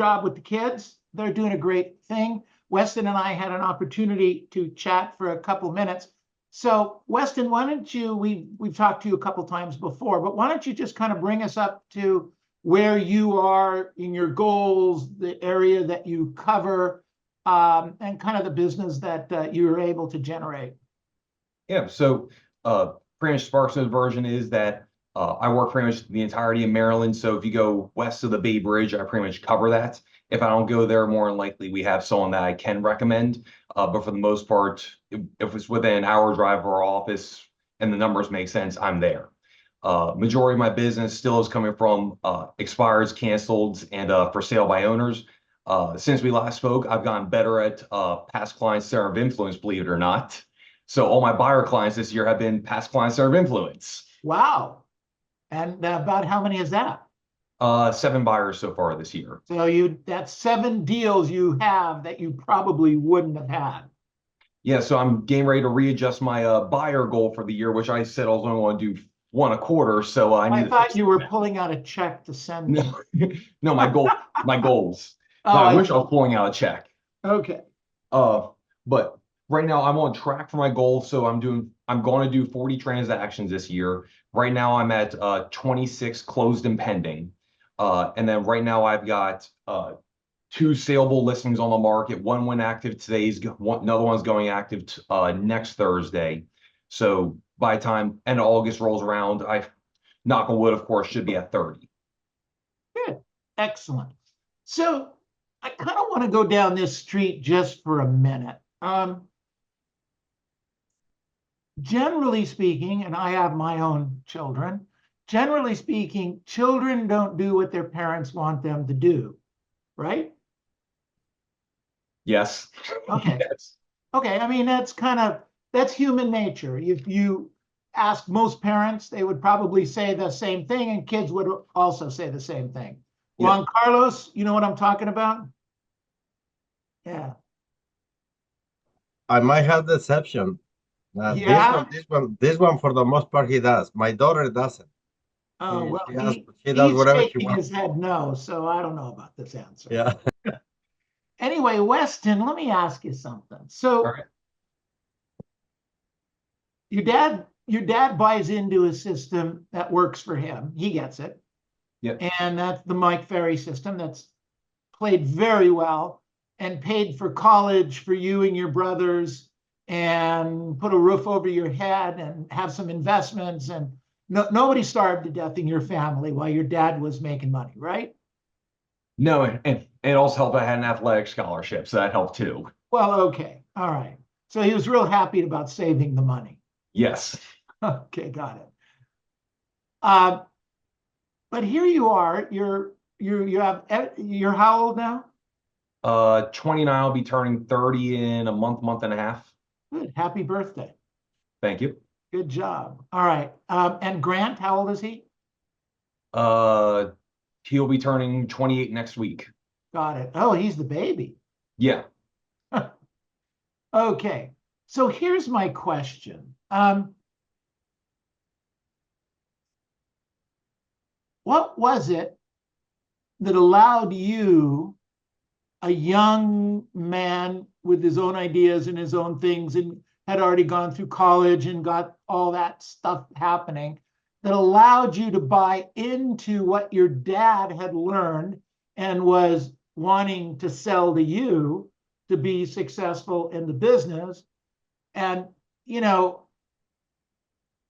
job with the kids. They're doing a great thing. Weston and I had an opportunity to chat for a couple minutes. So Weston, why don't you, we've talked to you a couple times before, but why don't you just kind of bring us up to where you are in your goals, the area that you cover, and kind of the business that you were able to generate. Yeah, so pretty much Sparks' version is that I work pretty much the entirety of Maryland. So if you go west of the Bay Bridge, I pretty much cover that. If I don't go there, more than likely we have someone that I can recommend. But for the most part, if it's within an hour drive of our office and the numbers make sense, I'm there. Majority of my business still is coming from expireds, canceled, and for sale by owners. Since we last spoke, I've gotten better at past clients sphere of influence, believe it or not. So all my buyer clients this year have been past clients sphere of influence. Wow. And about how many is that? 7 buyers so far this year. So that's 7 deals you have that you probably wouldn't have had. Yeah, so I'm getting ready to readjust my buyer goal for the year, which I said I was only going to do 1 a quarter. So I thought you were pulling out a check to send me. No, my goals. Oh, I wish I was pulling out a check. Okay. But right now I'm on track for my goal. So I'm going to do 40 transactions this year. Right now I'm at 26 closed and pending. And then right now I've got 2 saleable listings on the market. One went active today. Another one's going active next Thursday. So by the time end of August rolls around, I, knock on wood, of course, should be at 30. Good. Excellent. So I kind of want to go down this street just for a minute. Generally speaking, and I have my own children, generally speaking, children don't do what their parents want them to do, right? Yes. Okay. Yes. Okay. I mean, that's human nature. If you ask most parents, they would probably say the same thing, and kids would also say the same thing. Yeah. Juan Carlos, you know what I'm talking about? Yeah. I might have the exception. Yeah. This one, for the most part, he does. My daughter doesn't. Oh, well, she does whatever she shaking wants. his head no, so I don't know about this answer. Yeah. Anyway, Weston, let me ask you something. So, All right. your dad buys into a system that works for him. He gets it. Yeah. And that's the Mike Ferry system that's played very well and paid for college for you and your brothers and put a roof over your head and have some investments, and nobody starved to death in your family while your dad was making money, right? No, and it also helped I had an athletic scholarship, so that helped too. Well, okay. All right. So he was real happy about saving the money. Yes. Okay, got it. But here you are. You're how old now? 29, I'll be turning 30 in a month and a half. Good. Happy birthday. Thank you. Good job. All right. And Grant, how old is he? He'll be turning 28 next week. Got it. Oh, he's the baby. Yeah. Okay. So here's my question. What was it that allowed you, a young man with his own ideas and his own things, and had already gone through college and got all that stuff happening, that allowed you to buy into what your dad had learned and was wanting to sell to you to be successful in the business? And,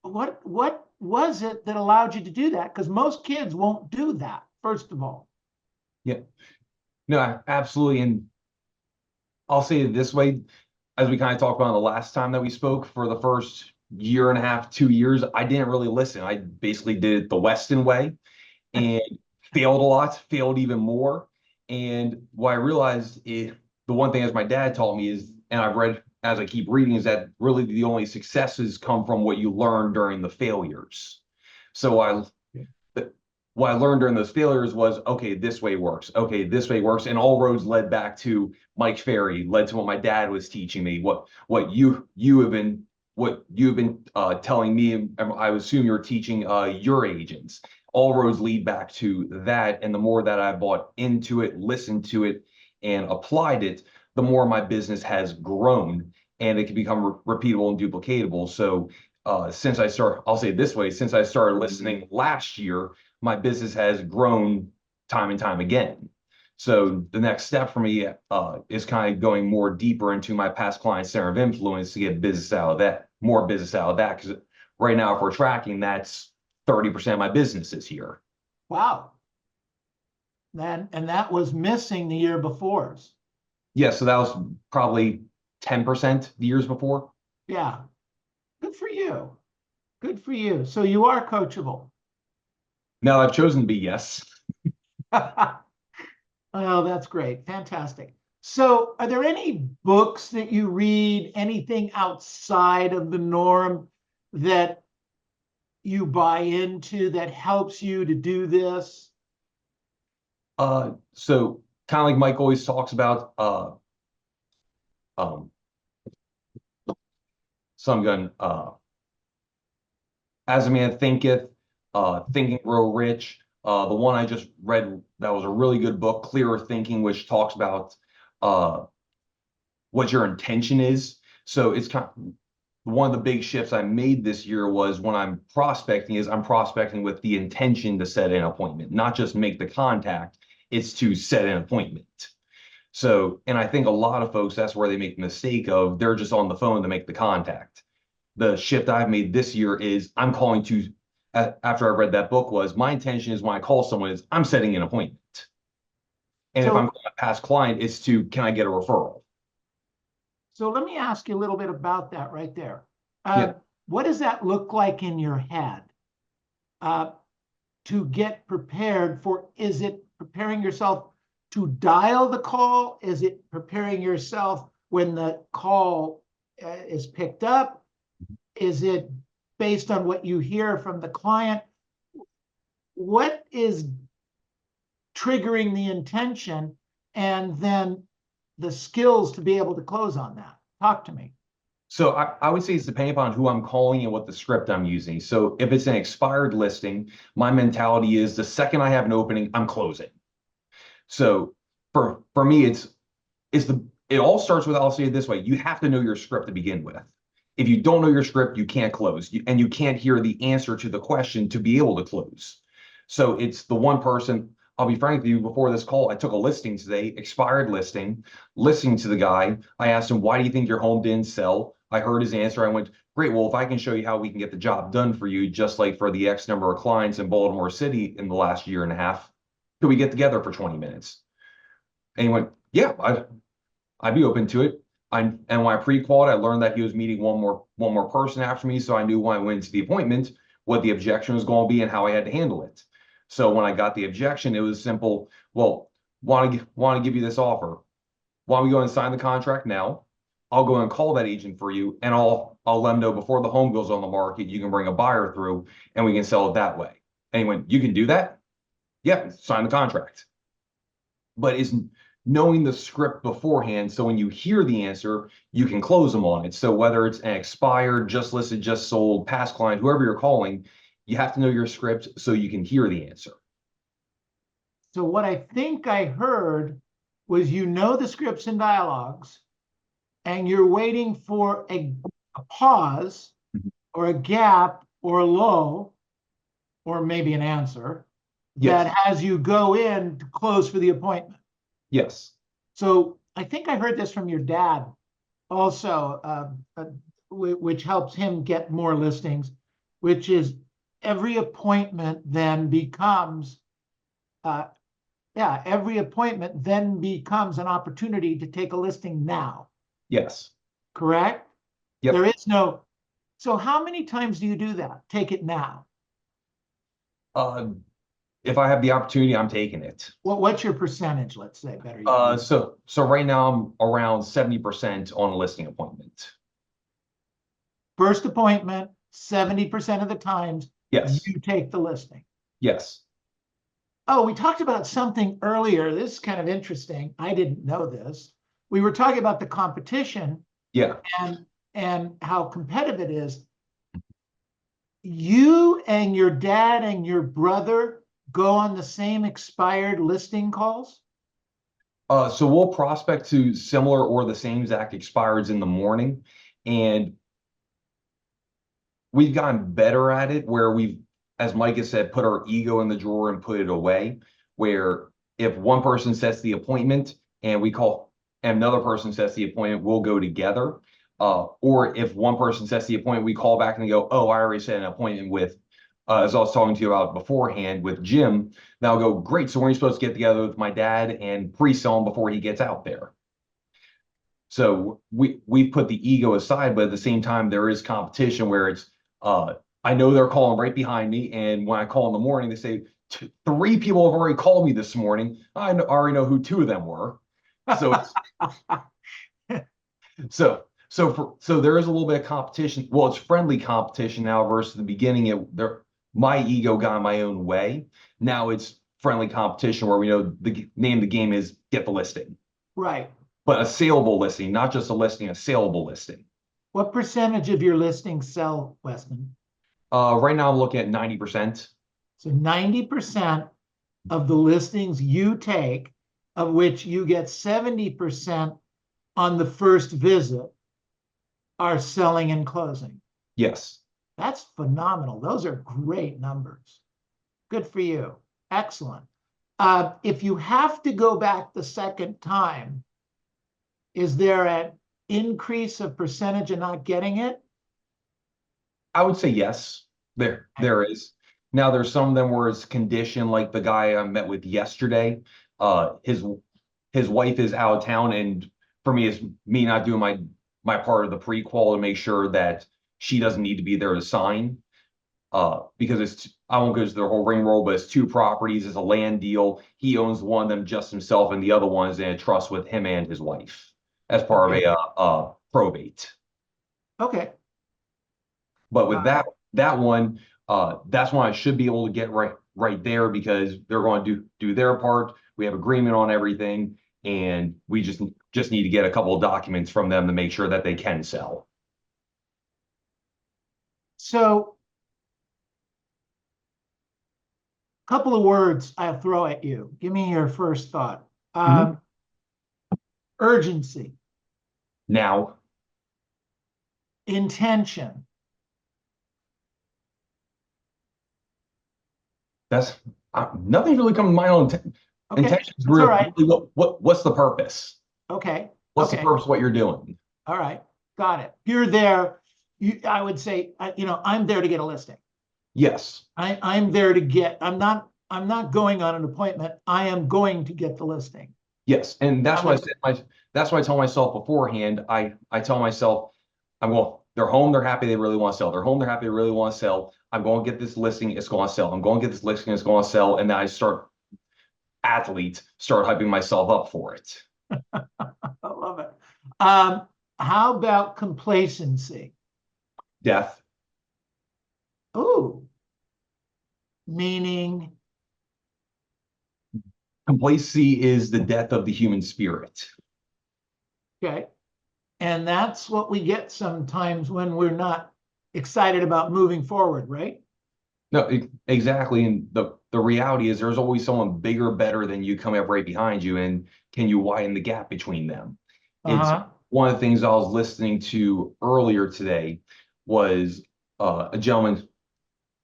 what was it that allowed you to do that? Because most kids won't do that, first of all. Yeah. No, absolutely. And I'll say it this way, as we kind of talked about the last time that we spoke, for the first year and a half, 2 years, I didn't really listen. I basically did it the Weston way and failed a lot, failed even more. And what I realized is, the one thing as my dad taught me is, and I've read as I keep reading, is that really the only successes come from what you learn during the failures. So what I learned during those failures was, okay, this way works. Okay, this way works. And all roads led back to Mike Ferry, led to what my dad was teaching me, what you have been what you've been telling me, and I assume you're teaching your agents. All roads lead back to that. And the more that I bought into it, listened to it, and applied it, the more my business has grown and it can become repeatable and duplicatable. So I'll say it this way, since I started listening last year, my business has grown time and time again. So the next step for me is kind of going more deeper into my past client center of influence to get business out of that, more business out of that. Because right now, if we're tracking, that's 30% of my business this year. Wow. And that was missing the year before's. Yeah, so that was probably 10% the years before. Yeah. Good for you. Good for you. So you are coachable. Now I've chosen to be yes. Oh, that's great. Fantastic. So are there any books that you read, anything outside of the norm that you buy into that helps you to do this? So kind of like Mike always talks about, some gun, As a Man Thinketh, Think and Grow Rich. The one I just read that was a really good book, Clearer Thinking, which talks about what your intention is. So it's kind of one of the big shifts I made this year was when I'm prospecting with the intention to set an appointment, not just make the contact, it's to set an appointment. So, and I think a lot of folks, that's where they make the mistake of they're just on the phone to make the contact. The shift I've made this year is I'm calling to, after I read that book, was my intention is when I call someone is I'm setting an appointment. And if I'm calling a past client, it's to, can I get a referral? So let me ask you a little bit about that right there. Yeah. What does that look like in your head to get prepared for? Is it preparing yourself to dial the call? Is it preparing yourself when the call is picked up? Is it based on what you hear from the client? What is triggering the intention and then the skills to be able to close on that? Talk to me. So I would say it's depending upon who I'm calling and what the script I'm using. So if it's an expired listing, my mentality is the second I have an opening, I'm closing. So for me, it all starts with, I'll say it this way, you have to know your script to begin with. If you don't know your script, you can't close, and you can't hear the answer to the question to be able to close. So it's the one person, I'll be frank with you, before this call, I took a listing today, expired listing, listening to the guy. I asked him, why do you think your home didn't sell? I heard his answer. I went, great, well, if I can show you how we can get the job done for you, just like for the X number of clients in Baltimore City in the last year and a half, could we get together for 20 minutes? And he went, yeah, I'd be open to it. And when I pre-qualified, I learned that he was meeting one more person after me. So I knew when I went into the appointment, what the objection was going to be and how I had to handle it. So when I got the objection, it was simple. Well, want to give you this offer. Why don't we go and sign the contract now? I'll go and call that agent for you, and I'll let them know before the home goes on the market, you can bring a buyer through and we can sell it that way. And he went, you can do that? Yeah, sign the contract. But is knowing the script beforehand, so when you hear the answer, you can close them on it. So whether it's an expired, just listed, just sold, past client, whoever you're calling, you have to know your script so you can hear the answer. So what I think I heard was the scripts and dialogues, and you're waiting for a pause or a gap or a lull or maybe an answer that has you go in to close for the appointment. Yes. So I think I heard this from your dad also, which helps him get more listings, which is every appointment then becomes an opportunity to take a listing now. Yes. Correct? Yep. There is no. So how many times do you do that? Take it now. If I have the opportunity, I'm taking it. What's your percentage, let's say, better? So right now I'm around 70% on a listing appointment. First appointment, 70% of the times, yes, you take the listing. Yes. Oh, we talked about something earlier. This is kind of interesting. I didn't know this. We were talking about the competition. Yeah. And and how competitive it is, you and your dad and your brother go on the same expired listing calls? So we'll prospect to similar or the same exact expireds in the morning, and we've gotten better at it where we've, as Mike has said, put our ego in the drawer and put it away. Where if one person sets the appointment and we call, and another person sets the appointment, we'll go together. Or if one person sets the appointment, we call back and go, oh, I already set an appointment with, as I was talking to you about beforehand with Jim. Now I'll go, great. So when are you supposed to get together with my dad and pre-sell him before he gets out there? So we put the ego aside, but at the same time, there is competition where it's, I know they're calling right behind me. And when I call in the morning, they say, three people have already called me this morning. Already know who two of them were. So it's, so there is a little bit of competition. Well, it's friendly competition now versus the beginning. My ego got in my own way. Now it's friendly competition where we know the name of the game is get the listing. Right. But a saleable listing, not just a listing, a saleable listing. What percentage of your listings sell, Weston? Right now I'm looking at 90%. So 90% of the listings you take, of which you get 70% on the first visit, are selling and closing. Yes. That's phenomenal. Those are great numbers. Good for you. Excellent. If you have to go back the second time, is there an increase of percentage of not getting it? I would say yes. There is. Now there's some of them where it's conditioned, like the guy I met with yesterday. His wife is out of town, and for me, it's me not doing my part of the pre-qual to make sure that she doesn't need to be there to sign. Because I won't go to the whole ring roll, but it's two properties, it's a land deal. He owns one of them just himself, and the other one is in a trust with him and his wife as part of a probate. Okay. But with that one, that's when I should be able to get right there because they're going to do their part. We have agreement on everything, and we just need to get a couple of documents from them to make sure that they can sell. So, a couple of words I'll throw at you. Give me your first thought. Urgency. Now, Intention. that's nothing's really coming to mind on Okay, intentions. that's all right. Really what's the purpose? Okay. What's okay. the purpose of what you're doing? All right. Got it. You're there. I would say, I'm there to get a listing. Yes. I'm there to get, I'm not going on an appointment. I am going to get the listing. Yes. And that's why that's why I tell myself beforehand, I tell myself, they're home, they're happy, they really want to sell. They're home, they're happy, they really want to sell. I'm going to get this listing, it's going to sell. I'm going to get this listing, it's going to sell. And then I start hyping myself up for it. I love it. How about complacency? Death. Ooh. Meaning? Complacency is the death of the human spirit. Okay. And that's what we get sometimes when we're not excited about moving forward, right? No, exactly. And the reality is there's always someone bigger, better than you coming up right behind you. And can you widen the gap between them? It's one of the things I was listening to earlier today was a gentleman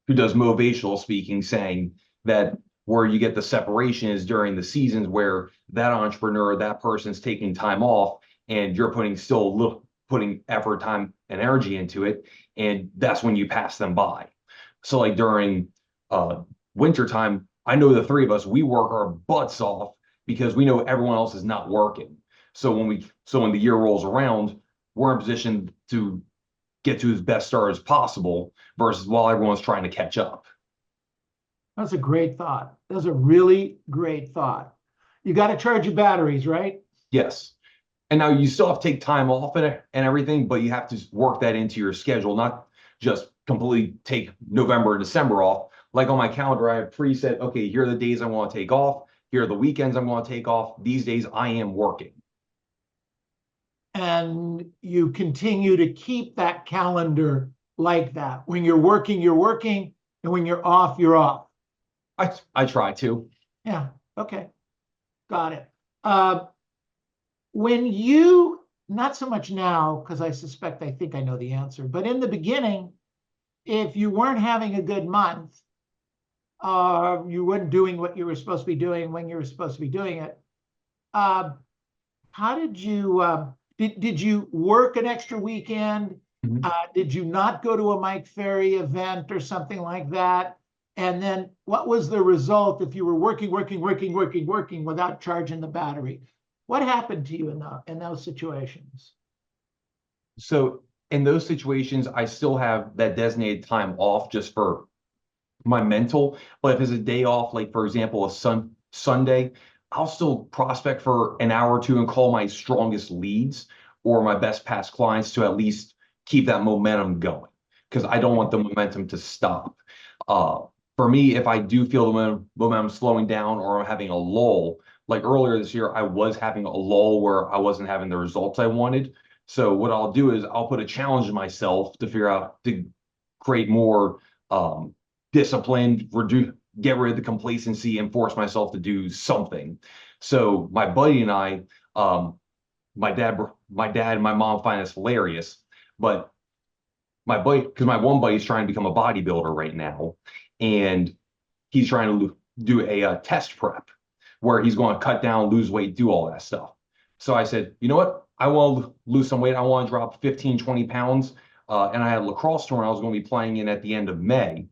who does motivational speaking saying that where you get the separation is during the seasons where that entrepreneur, that person's taking time off and you're putting effort, time, and energy into it. And that's when you pass them by. So like during winter time, I know the three of us, we work our butts off because we know everyone else is not working. So when the year rolls around, we're in position to get to as best start as possible versus while everyone's trying to catch up. That's a great thought. That's a really great thought. You got to charge your batteries, right? Yes. And now you still have to take time off and everything, but you have to work that into your schedule, not just completely take November and December off. Like on my calendar, I have preset, okay, here are the days I want to take off. Here are the weekends I'm going to take off. These days I am working. and you continue to keep that calendar like that. When you're working, you're working, and when you're off, you're off. I try to. Yeah, okay. Got it. When you, not so much now, because I think I know the answer, but in the beginning, if you weren't having a good month, you weren't doing what you were supposed to be doing when you were supposed to be doing it, how did you, did you work an extra weekend? Mhm. Did you not go to a Mike Ferry event or something like that? And then what was the result if you were working without charging the battery? What happened to you in those situations? So in those situations, I still have that designated time off just for my mental. But if it's a day off, like for example, Sunday, I'll still prospect for an hour or two and call my strongest leads or my best past clients to at least keep that momentum going, because I don't want the momentum to stop. For me, if I do feel the momentum slowing down or I'm having a lull, like earlier this year, I was having a lull where I wasn't having the results I wanted. So what I'll do is I'll put a challenge to myself to figure out to create more discipline, get rid of the complacency, and force myself to do something. So my buddy and I, my dad and my mom find this hilarious, but my buddy, because my one buddy's trying to become a bodybuilder right now, and he's trying to do a test prep where he's going to cut down, lose weight, do all that stuff. So I said, you know what? I want to lose some weight. I want to drop 15, 20 pounds. And I had a lacrosse tournament I was going to be playing in at the end of May.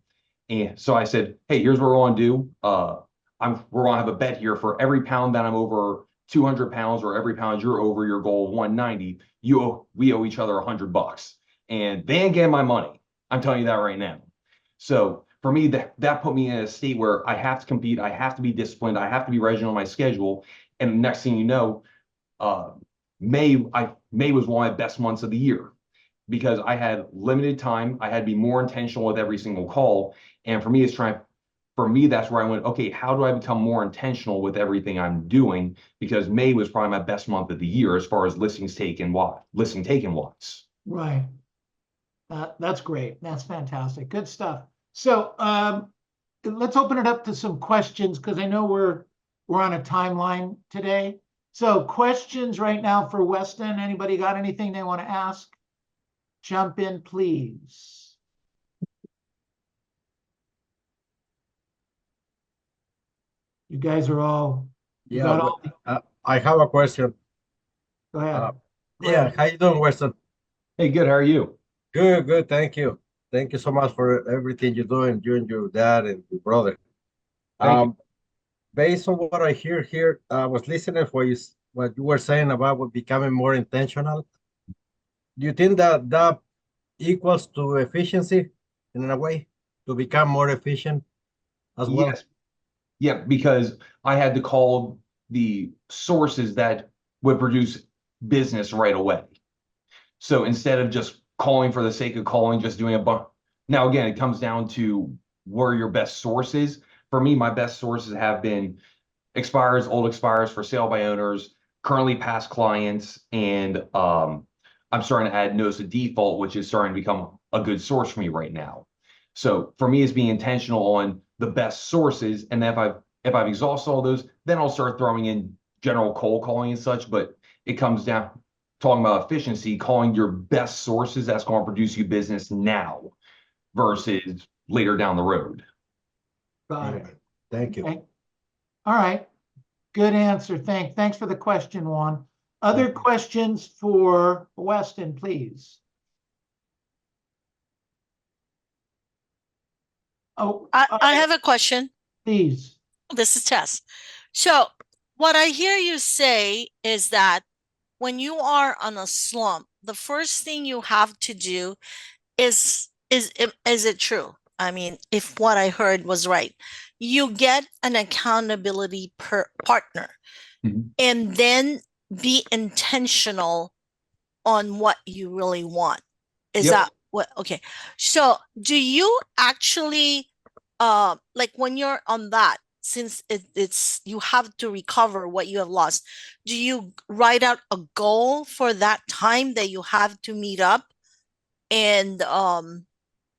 And so I said, hey, here's what we're going to do. We're going to have a bet here for every pound that I'm over 200 pounds or every pound you're over your goal of 190, we owe each other $100. And they ain't getting my money. I'm telling you that right now. So for me, that put me in a state where I have to compete. I have to be disciplined. I have to be regimented on my schedule. And next thing you know, May was one of my best months of the year because I had limited time. I had to be more intentional with every single call. And for me, that's where I went, okay, how do I become more intentional with everything I'm doing? Because May was probably my best month of the year as far as listings taken was. Right. That's great. That's fantastic. Good stuff. So let's open it up to some questions because I know we're on a timeline today. So questions right now for Weston. Anybody got anything they want to ask? Jump in, please. You guys are all. Yeah, I have a question. Go ahead. Yeah, how you doing, Weston? Hey, good. How are you? Good. Thank you. Thank you so much for everything you're doing, you and your dad and your brother. Thank you. Based on what I hear here, I was listening for what you were saying about becoming more intentional. Do you think that equals to efficiency in a way, to become more efficient as well? Yes. Yeah, because I had to call the sources that would produce business right away. So instead of just calling for the sake of calling, just doing a bunch. Now, again, it comes down to where your best source is. For me, my best sources have been expires, old expires for sale by owners, currently past clients, and I'm starting to add notice of default, which is starting to become a good source for me right now. So for me, it's being intentional on the best sources, and then if I've exhausted all those, then I'll start throwing in general cold calling and such. But it comes down talking about efficiency, calling your best sources that's going to produce you business now versus later down the road. Got it. Thank you. Okay. All right. Good answer. Thanks for the question, Juan. Other questions for Weston, please? Oh, I have a question. please. This is Tess. So what I hear you say is that when you are on a slump, the first thing you have to do is it true? I mean, if what I heard was right, you get an accountability partner and then be intentional on what you really want. Is that what? Okay. So do you actually like when you're on that since it's you have to recover what you have lost, do you write out a goal for that time that you have to meet up? And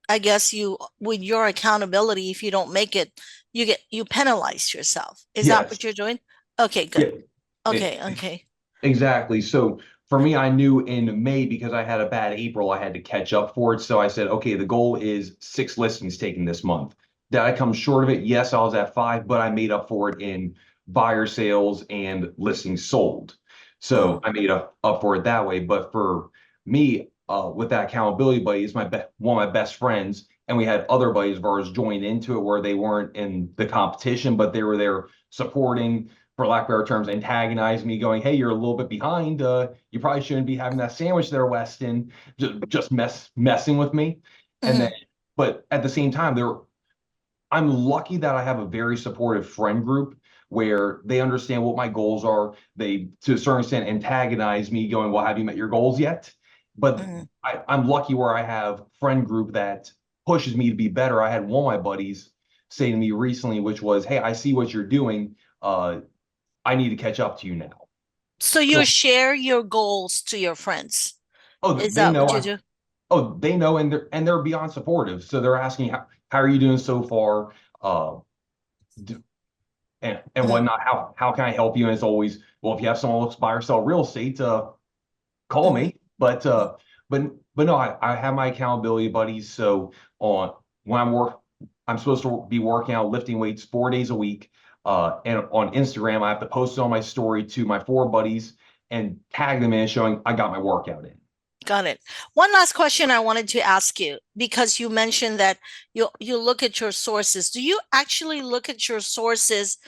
I guess you, with your accountability, if you don't make it, you penalize yourself. Is that Yes. what you're doing? Okay, Yeah. good. Okay, okay. Exactly. So for me, I knew in May because I had a bad April, I had to catch up for it. So I said, okay, the goal is 6 listings taken this month. Did I come short of it? Yes, I was at 5, but I made up for it in buyer sales and listings sold. So I made up for it that way. But for me, with that accountability buddy, is one of my best friends. And we had other buddies of ours join into it where they weren't in the competition, but they were there supporting, for lack of better terms, antagonize me, going, "Hey, you're a little bit behind. You probably shouldn't be having that sandwich there, Weston." Just messing with me. And then, but at the same time, I'm lucky that I have a very supportive friend group where they understand what my goals are. They, to a certain extent, antagonize me, going, "Well, have you met your goals yet?" But I'm lucky where I have friend group that pushes me to be better. I had one of my buddies say to me recently, which was, "Hey, I see what you're doing. I need to catch up to you now." So you So, share your goals to your friends. oh, Is they that what know. you do? Oh, they know, and they're beyond supportive. So they're asking, how are you doing so far? D- and whatnot. How can I help you? And it's always, well, if you have someone who looks buy or sell real estate, call me. But no, I have my accountability buddies. So on when I'm supposed to be working out, lifting weights 4 days a week. And on Instagram, I have to post it on my story to my 4 buddies and tag them in, showing I got my workout in. Got it. One last question I wanted to ask you, because you mentioned that you look at your sources. Do you actually look at your sources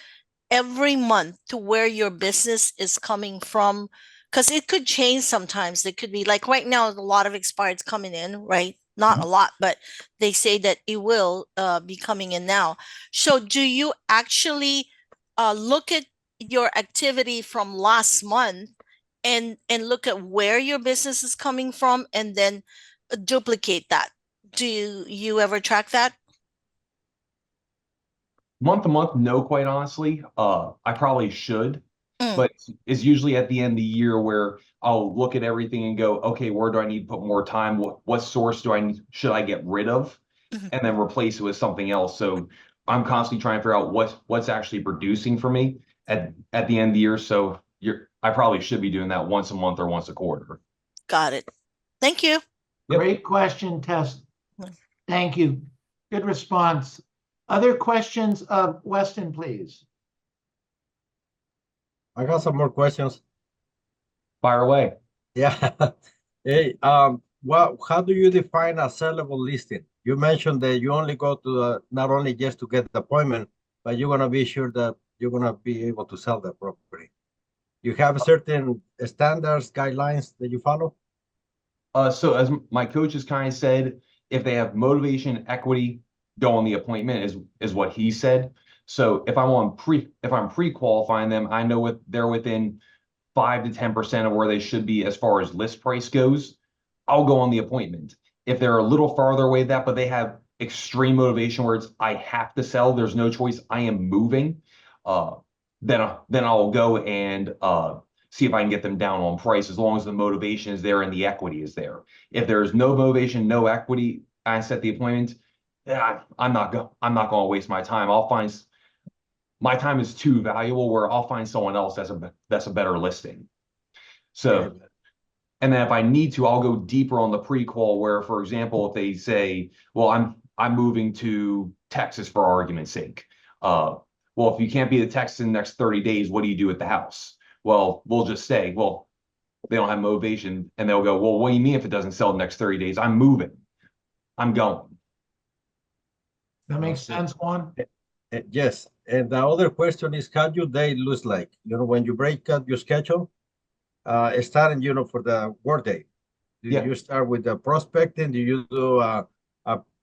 every month to where your business is coming from? Because it could change sometimes. It could be like right now, a lot of expireds coming in, right? Not a lot, but they say that it will be coming in now. So do you actually look at your activity from last month and look at where your business is coming from and then duplicate that? Do you ever track that? Month to month, no, quite honestly. I probably should, Mm, but it's usually at the end of the year where I'll look at everything and go, okay, where do I need to put more time? What source should I get rid of, mhm. and then replace it with something else? So I'm constantly trying to figure out what's actually producing for me at the end of the year. So I probably should be doing that once a month or once a quarter. Got it. Thank you. Yep. Great question, Tess. Thank you. Good response. Other questions of Weston, please? I got some more questions. Fire away. Yeah. Hey, how do you define a sellable listing? You mentioned that you only go to not only just to get the appointment, but you're gonna be sure that you're gonna be able to sell the property. You have certain standards, guidelines that you follow? So as my coach has kind of said, if they have motivation, equity, go on the appointment is what he said. So if I'm pre-qualifying them, I know they're within 5 to 10% of where they should be as far as list price goes, I'll go on the appointment. If they're a little farther away that, but they have extreme motivation where it's I have to sell, there's no choice, I am moving, then I'll go and see if I can get them down on price as long as the motivation is there and the equity is there. If there's no motivation, no equity, I set the appointment. Yeah, I'm not going to waste my time. My time is too valuable where I'll find someone else that's a better listing. So, and then if I need to, I'll go deeper on the pre-qual where, for example, if they say, well, I'm moving to Texas for argument's sake. Well, if you can't be to Texas in the next 30 days, what do you do at the house? Well, we'll just say, well, they don't have motivation, and they'll go, well, what do you mean if it doesn't sell in the next 30 days? I'm moving. I'm going. That makes sense, Juan? Yes. And the other question is, how your day looks like? When you break up your schedule, starting, for the workday. Do Yeah. you start with the prospecting? Do you do a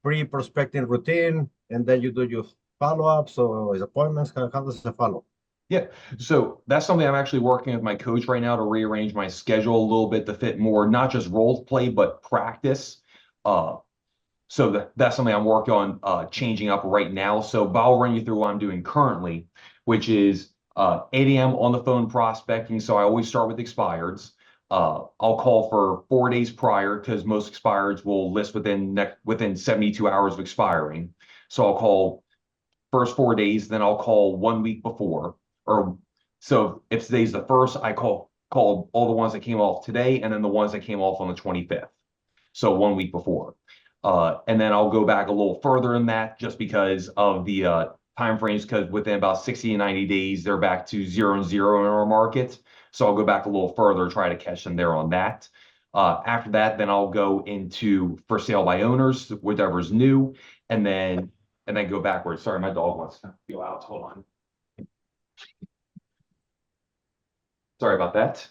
pre-prospecting routine, and then you do your follow-ups or appointments? How does it follow? Yeah, so that's something I'm actually working with my coach right now to rearrange my schedule a little bit to fit more, not just role play, but practice. So that's something I'm working on changing up right now. So but I'll run you through what I'm doing currently, which is 8 a.m. on the phone prospecting. So I always start with expireds. I'll call for 4 days prior because most expireds will list within 72 hours of expiring. So I'll call first 4 days, then I'll call 1 week before. Or so if today's the first, I call all the ones that came off today, and then the ones that came off on the 25th. So 1 week before. And then I'll go back a little further than that just because of the time frames, because within about 60 and 90 days, they're back to 0 in our market. So I'll go back a little further, try to catch them there on that. After that, then I'll go into for sale by owners, whatever's new, and then go backwards. Sorry, my dog wants to go out. Hold on. Sorry about that.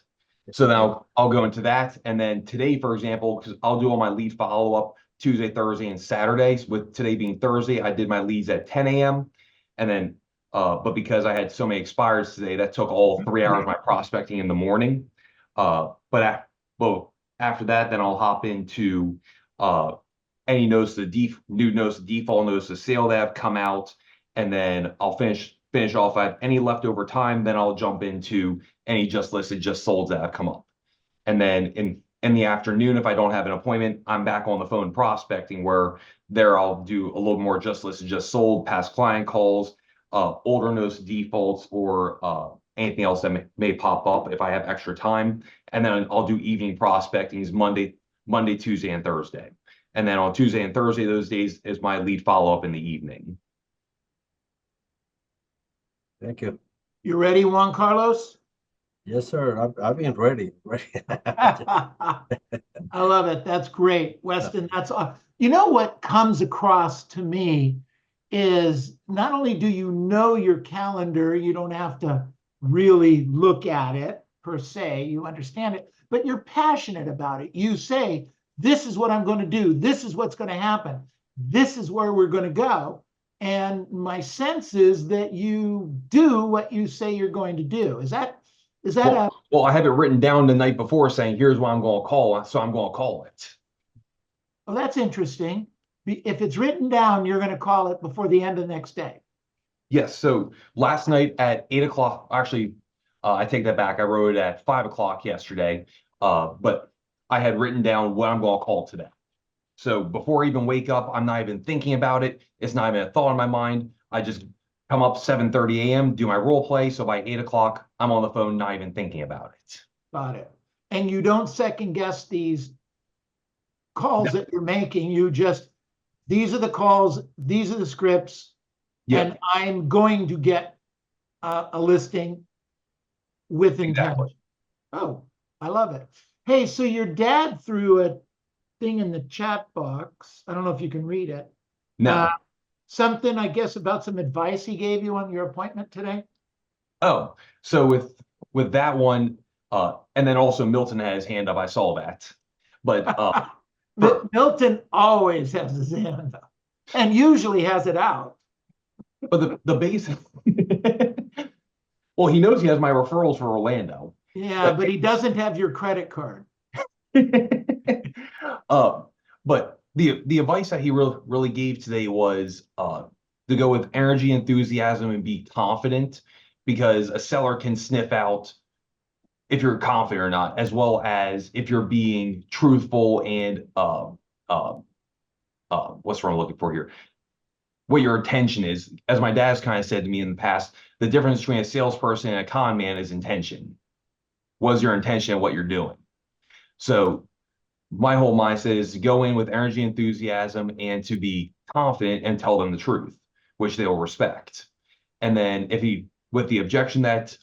So now I'll go into that. And then today, for example, because I'll do all my lead follow-up Tuesday, Thursday, and Saturdays. With today being Thursday, I did my leads at 10 a.m. And then, but because I had so many expires today, that took all 3 hours of my prospecting in the morning. But after that, then I'll hop into any notice of new notice of default, notice of sale that have come out, and then I'll finish off at any leftover time. Then I'll jump into any just listed, just sold that have come up. And then in the afternoon, if I don't have an appointment, I'm back on the phone prospecting, where there I'll do a little more just listed, just sold, past client calls, older notice of defaults, or anything else that may pop up if I have extra time. And then I'll do evening prospecting Monday, Tuesday, and Thursday. And then on Tuesday and Thursday, those days is my lead follow-up in the evening. Thank you. You ready, Juan Carlos? Yes, sir. I've been ready. I love it. That's great, Weston. That's you know what comes across to me is not only do you know your calendar, you don't have to really look at it per se, you understand it, but you're passionate about it. You say, this is what I'm going to do. This is what's going to happen. This is where we're going to go. And my sense is that you do what you say you're going to do. Is that well, I have it written down the night before saying, here's what I'm going to call, so I'm going to call it. Well, that's interesting. If it's written down, you're going to call it before the end of the next day. Yes. So last night at 8 o'clock, actually, I take that back. I wrote it at 5 o'clock yesterday, but I had written down what I'm going to call today. So before I even wake up, I'm not even thinking about it. It's not even a thought in my mind. I just come up 7:30 a.m., do my role play. So by 8 o'clock, I'm on the phone, not even thinking about it. Got it. And you don't second guess these calls that you're making. You just, these are the calls, these are the scripts, and I'm going to get a listing with intention. Oh, I love it. Hey, so your dad threw a thing in the chat box. I don't know if you can read it. No. Something, I guess, about some advice he gave you on your appointment today. Oh, so with that one, and then also Milton had his hand up. I saw that, but Milton always has his hand up and usually has it out. But the basic, well, he knows he has my referrals for Orlando. Yeah, but he doesn't have your credit card. But the advice that he really gave today was to go with energy, enthusiasm, and be confident, because a seller can sniff out if you're confident or not, as well as if you're being truthful and what's what I'm looking for here, what your intention is. As my dad's kind of said to me in the past, the difference between a salesperson and a con man is intention. What's your intention and what you're doing? So my whole mindset is to go in with energy, enthusiasm, and to be confident and tell them the truth, which they will respect. And then if with the objection that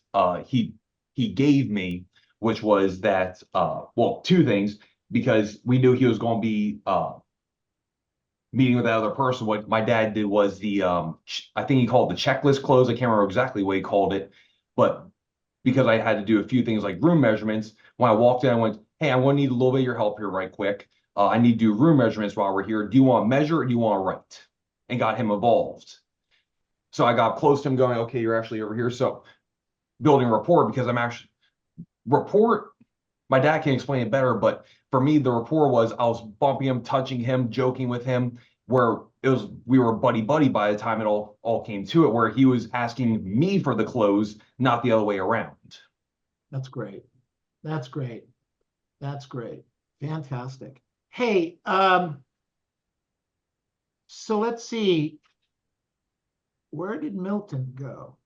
he gave me, which was that, well, two things, because we knew he was going to be meeting with that other person. What my dad did was I think he called the checklist close. I can't remember exactly what he called it, but because I had to do a few things like room measurements, when I walked in, I went, hey, I'm going to need a little bit of your help here right quick. I need to do room measurements while we're here. Do you want to measure or do you want to write? And got him involved. So I got close to him going, okay, you're actually over here. So building rapport, because I'm actually, rapport my dad can explain it better, but for me, the rapport was I was bumping him, touching him, joking with him, where it was we were buddy buddy by the time it all came to it, where he was asking me for the clothes, not the other way around. That's great. That's great. That's great. Fantastic. Hey, so let's see. Where did Milton go?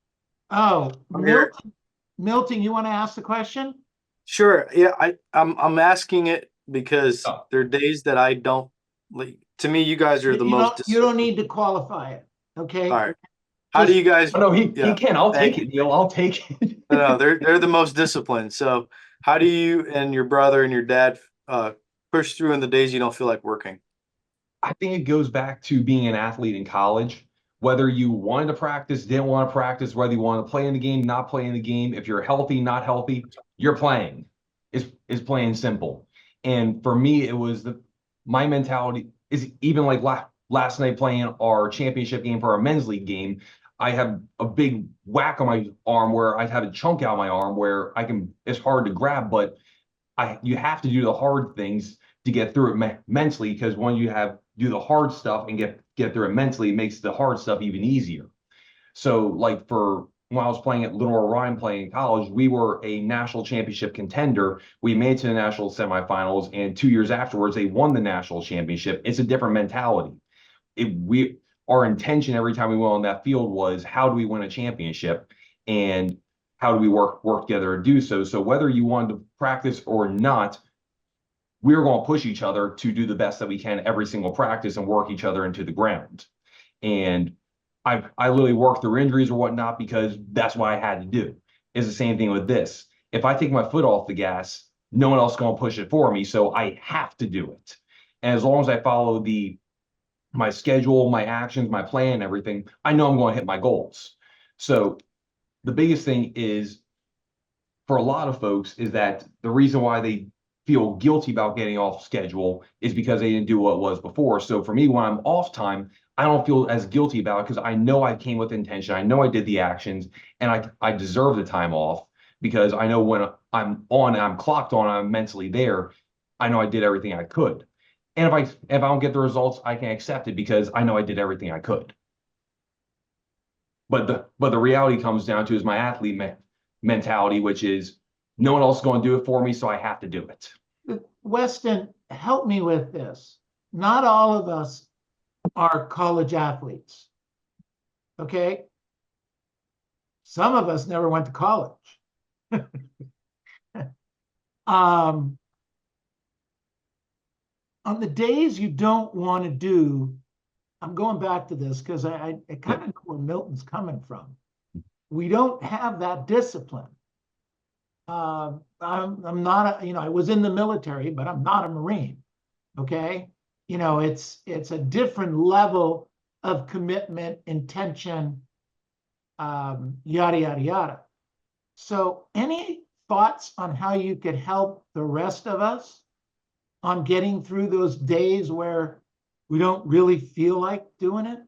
Oh, I'm here. Milton, you want to ask the question? Sure. Yeah, I'm asking it because Oh. there are days that I don't like. To me, you guys are the most. You don't need to qualify it. Okay. All right. How do you guys? Oh, no, he Yeah, can. I'll thank take it, Neil. I'll take it. No, they're the most disciplined. So how do you and your brother and your dad push through in the days you don't feel like working? I think it goes back to being an athlete in college. Whether you wanted to practice, didn't want to practice, whether you want to play in the game, not play in the game, if you're healthy, not healthy, you're playing. Is plain and simple. And for me, it was my mentality is even like last night playing our championship game for our men's league game. I have a big whack on my arm where I have a chunk out my arm where it's hard to grab, but you have to do the hard things to get through it mentally, because when you do the hard stuff and get through it mentally, it makes the hard stuff even easier. So like for when I was playing at Little Orion playing in college, we were a national championship contender. We made it to the national semifinals, and 2 years afterwards, they won the national championship. It's a different mentality. Our intention every time we went on that field was, how do we win a championship, and how do we work together to do so? So whether you wanted to practice or not, we were going to push each other to do the best that we can every single practice and work each other into the ground. And I literally worked through injuries or whatnot because that's what I had to do. It's the same thing with this. If I take my foot off the gas, no one else is going to push it for me, so I have to do it. And as long as I follow my schedule, my actions, my plan, everything, I know I'm going to hit my goals. So the biggest thing is, for a lot of folks, is that the reason why they feel guilty about getting off schedule is because they didn't do what was before. So for me, when I'm off time, I don't feel as guilty about it because I know I came with intention. I know I did the actions, and I deserve the time off because I know when I'm on and I'm clocked on, I'm mentally there. I know I did everything I could. And if I don't get the results, I can accept it because I know I did everything I could. But the reality comes down to is my athlete mentality, which is no one else is going to do it for me, so I have to do it. Weston, help me with this. Not all of us are college athletes. Okay? Some of us never went to college. On the days you don't want to do, I'm going back to this because I kind of know where Milton's coming from. We don't have that discipline. I'm not I was in the military, but I'm not a Marine. Okay. It's a different level of commitment, intention, yada, yada, yada. So any thoughts on how you could help the rest of us on getting through those days where we don't really feel like doing it?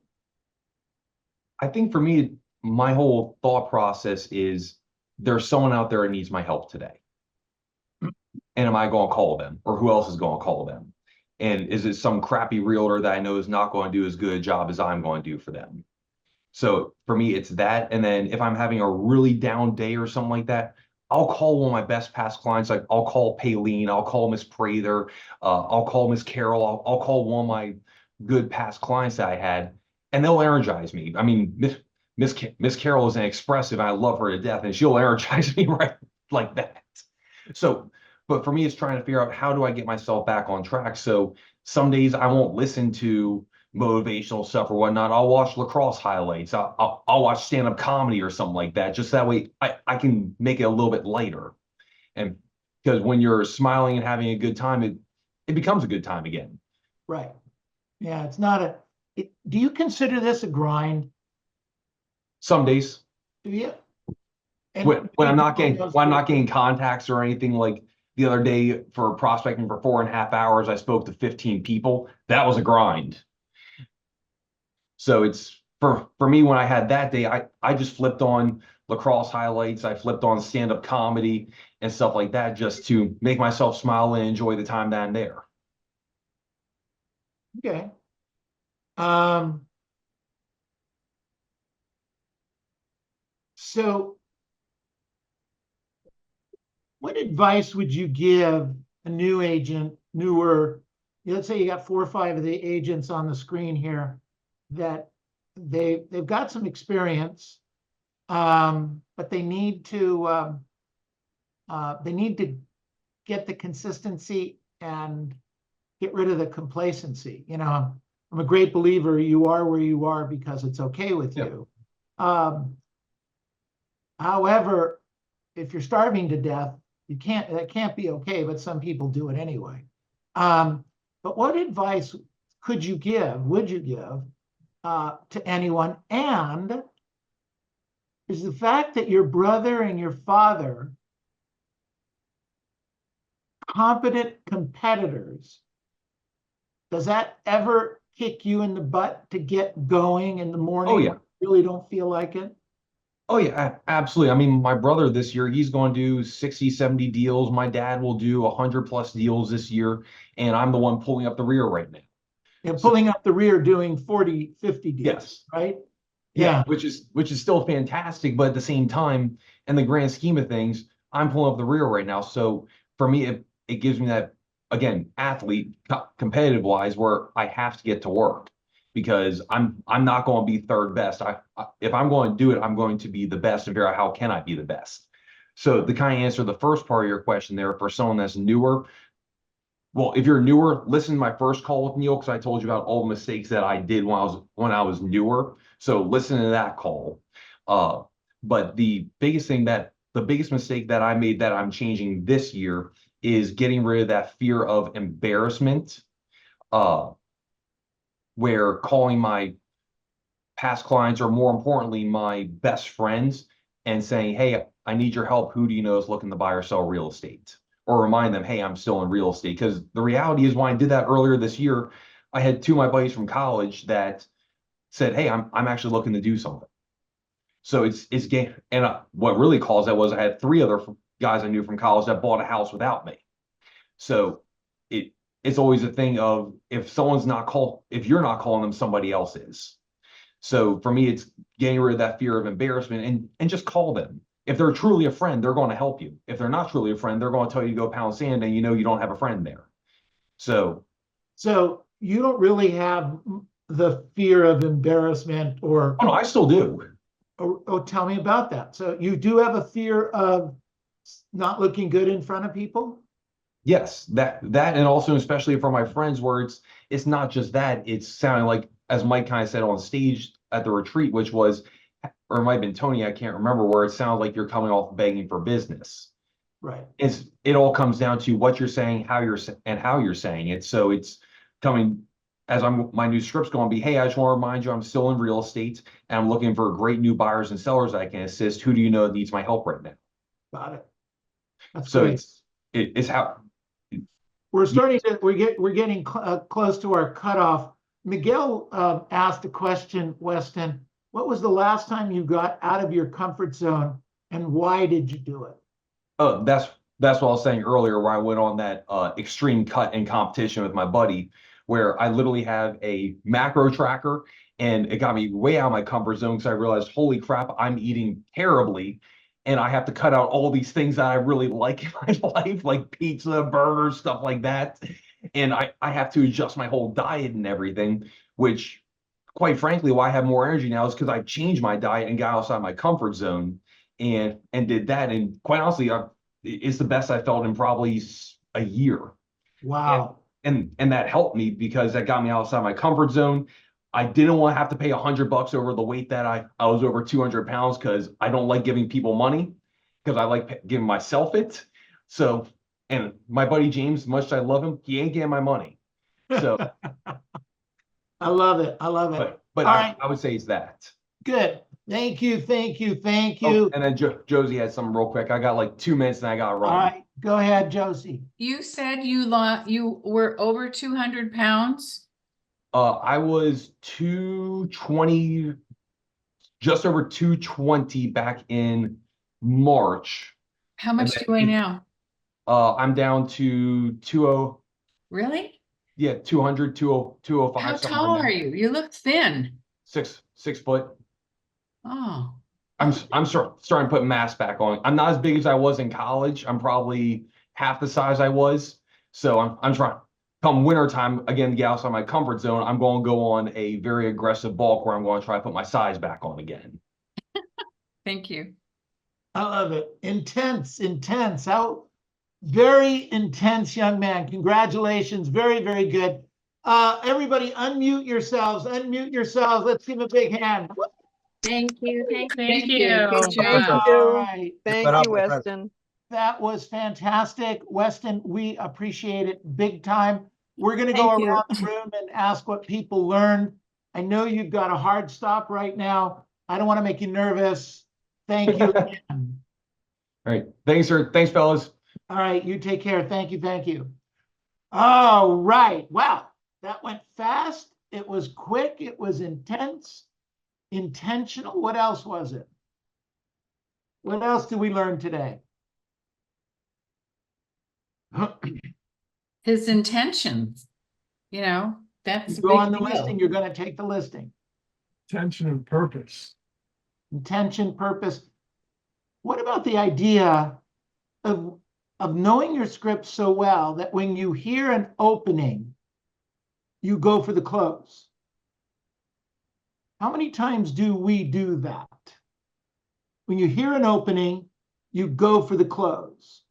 I think for me, my whole thought process is there's someone out there that needs my help today. And am I going to call them, or who else is going to call them? And is it some crappy realtor that I know is not going to do as good a job as I'm going to do for them? So for me, it's that. And then if I'm having a really down day or something like that, I'll call one of my best past clients. Like I'll call Paylene, I'll call Miss Prather, I'll call Miss Carol, I'll call one of my good past clients that I had, and they'll energize me. I mean, Miss Carol is an expressive. I love her to death, and she'll energize me right like that. So, but for me, it's trying to figure out how do I get myself back on track. So some days I won't listen to motivational stuff or whatnot. I'll watch lacrosse highlights. I'll watch stand-up comedy or something like that. Just that way I can make it a little bit lighter. And because when you're smiling and having a good time, it becomes a good time again. Right. Yeah, it's not do you consider this a grind? Some days. Do you? When I'm not getting contacts or anything, like the other day for prospecting for 4.5 hours, I spoke to 15 people. That was a grind. So it's for me, when I had that day, I just flipped on lacrosse highlights. I flipped on stand-up comedy and stuff like that just to make myself smile and enjoy the time that I'm there. Okay. So what advice would you give a new agent, newer, let's say you got 4 or 5 of the agents on the screen here that they've got some experience, but they need to get the consistency and get rid of the complacency. You know, I'm a great believer you are where you are because it's okay with Yep. you. However, if you're starving to death, that can't be okay, but some people do it anyway. But what advice would you give to anyone? And is the fact that your brother and your father, competent competitors, does that ever kick you in the butt to get going in the morning? Oh, yeah. when you really don't feel like it? Oh yeah, absolutely. I mean, my brother this year, he's going to do 60, 70 deals. My dad will do 100+ deals this year, and I'm the one pulling up the rear right now. And pulling up the rear doing 40, 50 deals, Yes. right? Yeah, which is still fantastic, but at the same time, in the grand scheme of things, I'm pulling up the rear right now. So for me, it gives me that, again, athlete competitive wise, where I have to get to work because I'm not going to be third best. If I'm going to do it, I'm going to be the best and figure out how can I be the best. So the kind of answer the first part of your question there for someone that's newer. Well, if you're newer, listen to my first call with Neil because I told you about all the mistakes that I did when I was newer. So listen to that call. But the biggest mistake that I made that I'm changing this year is getting rid of that fear of embarrassment. Where calling my past clients, or more importantly, my best friends, and saying, "Hey, I need your help. Who do you know is looking to buy or sell real estate?" Or remind them, "Hey, I'm still in real estate." Because the reality is, when I did that earlier this year, I had 2 of my buddies from college that said, "Hey, I'm actually looking to do something." So it's game. And what really caused that was I had 3 other guys I knew from college that bought a house without me. So it's always a thing of if you're not calling them, somebody else is. So for me, it's getting rid of that fear of embarrassment and just call them. If they're truly a friend, they're going to help you. If they're not truly a friend, they're going to tell you to go pound sand, and you know you don't have a friend there. So you don't really have the fear of embarrassment oh no, I still do. Tell me about that. So you do have a fear of not looking good in front of people? Yes, that and also especially for my friends, where it's not just that, it's sounding like, as Mike kind of said on stage at the retreat, which was, or it might have been Tony, I can't remember, where it sounds like you're coming off begging for business. Right. It all comes down to what you're saying, how you're saying it. So it's coming as my new script's going to be, "Hey, I just want to remind you, I'm still in real estate and I'm looking for great new buyers and sellers I can assist. Who do you know that needs my help right now?" Got it. That's So great. it's how We're getting close to our cutoff. Miguel asked a question, Weston. What was the last time you got out of your comfort zone, and why did you do it? Oh, that's what I was saying earlier, where I went on that extreme cut in competition with my buddy, where I literally have a macro tracker, and it got me way out of my comfort zone because I realized, holy crap, I'm eating terribly, and I have to cut out all these things that I really like in my life, like pizza, burgers, stuff like that, and I have to adjust my whole diet and everything, which, quite frankly, why I have more energy now is because I changed my diet and got outside my comfort zone and did that. And quite honestly, it's the best I felt in probably a year. Wow. And that helped me because that got me outside my comfort zone. I didn't want to have to pay $100 over the weight that I was over 200 pounds, because I don't like giving people money, because I like giving myself it. So, and my buddy James, much as I love him, he ain't getting my money. So I love it. I love it. but All right. I would say it's that. Good. Thank you. Thank you. Thank Oh, you. and then Josie had something real quick. I got like 2 minutes and I got to run. All right. Go ahead, Josie. You said you were over 200 pounds. I was 220, just over 220 back in March. How much do you weigh now? I'm down to 20, Really? yeah, 200, 205. How somewhere tall in there. are you? You look thin. 6 foot. Oh, I'm starting to put mass back on. I'm not as big as I was in college. I'm probably half the size I was. So I'm trying. Come wintertime, again, to get outside my comfort zone, I'm going to go on a very aggressive bulk where I'm going to try to put my size back on again. thank you. I love it. Intense, intense. How very intense young man. Congratulations. Very, very good. Everybody unmute yourselves. Unmute yourselves. Let's give him a big hand. Thank you. Thank Thank you. you. Good Thank job. All right. Keep it up, my friend. Weston. That was fantastic. Weston, we appreciate it big time. We're going to go Thank you. around the room and ask what people learned. I know you've got a hard stop right now. I don't want to make you nervous. Thank you again. All right. Thanks, sir. Thanks, fellas. All right, you take care. Thank you. Thank you. All right. Wow. That went fast. It was quick. It was intense, intentional. What else was it? What else did we learn today? His intentions, that's You a go big on the deal. listing, you're going to take the listing. Intention and purpose. Intention, purpose. What about the idea of knowing your script so well that when you hear an opening, you go for the close? How many times do we do that? When you hear an opening, you go for the close.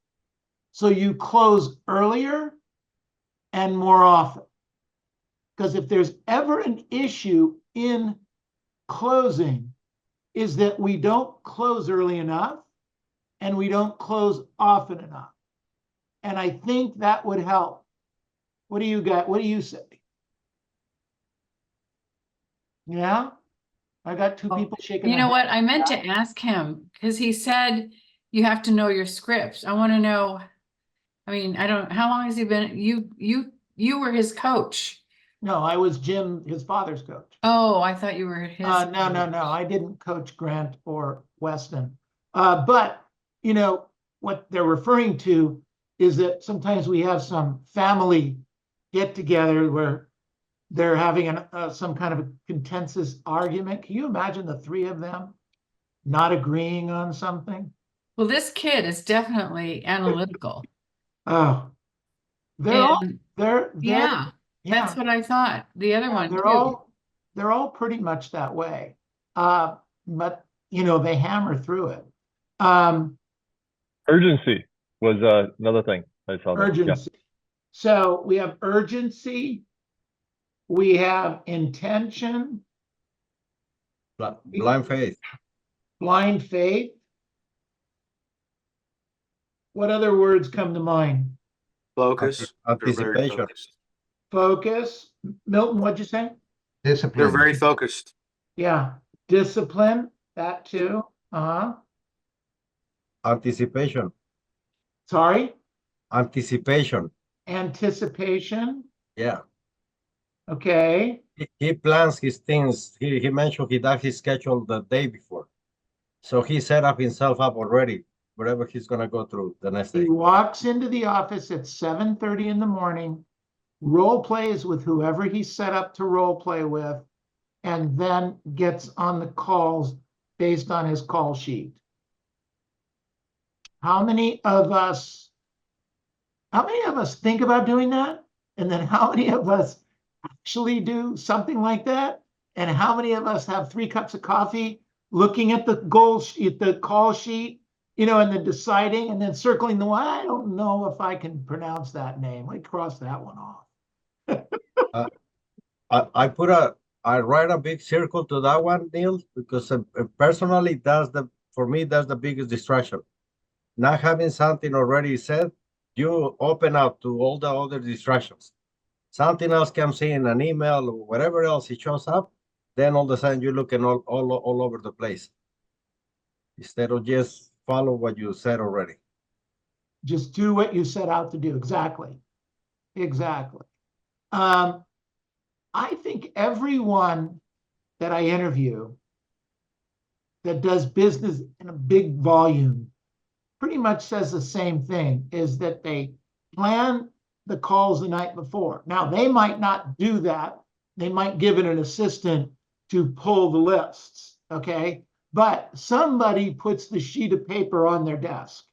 So you close earlier and more often. Because if there's ever an issue in closing, is that we don't close early enough and we don't close often enough. And I think that would help. What do you got? What do you say? Yeah? I got two people shaking You their know heads. what? I meant to ask him because he said you have to know your scripts. I want to know. I mean, how long has he been? You were his coach. No, I was Jim, his father's coach. Oh, I thought you were his. No. I didn't coach Grant or Weston. But, what they're referring to is that sometimes we have some family get together where they're having some kind of a contentious argument. Can you imagine the three of them not agreeing on something? Well, this kid is definitely analytical. Oh, they're Yeah, that's what I thought. The other one too. They're all pretty much that way. But they hammer through it. Urgency was another thing I saw. Urgency. Yeah. So we have urgency. We have intention. Blind faith. Blind faith. What other words come to mind? Focus. They're very Anticipation. focused. Focus. Milton, what'd you say? Discipline. They're very focused. Yeah. Discipline. That too. Anticipation. Sorry? Anticipation. Anticipation. Yeah. Okay. He plans his things. He mentioned he does his schedule the day before. So he set up himself up already, whatever he's going to go through the next day. He walks into the office at 7:30 in the morning, role plays with whoever he's set up to role play with, and then gets on the calls based on his call sheet. How many of us think about doing that? And then how many of us actually do something like that? And how many of us have 3 cups of coffee, looking at the goal sheet, the call sheet, and then deciding and then circling the one? I don't know if I can pronounce that name. I cross that one off. I write a big circle to that one, Neil, because personally, for me, that's the biggest distraction. Not having something already said, you open up to all the other distractions. Something else comes in, an email or whatever else it shows up, then all of a sudden you're looking all over the place. Instead of just follow what you said already. Just do what you set out to do. Exactly. I think everyone that I interview that does business in a big volume pretty much says the same thing, is that they plan the calls the night before. Now, they might not do that. They might give it an assistant to pull the lists, okay? But somebody puts the sheet of paper on their desk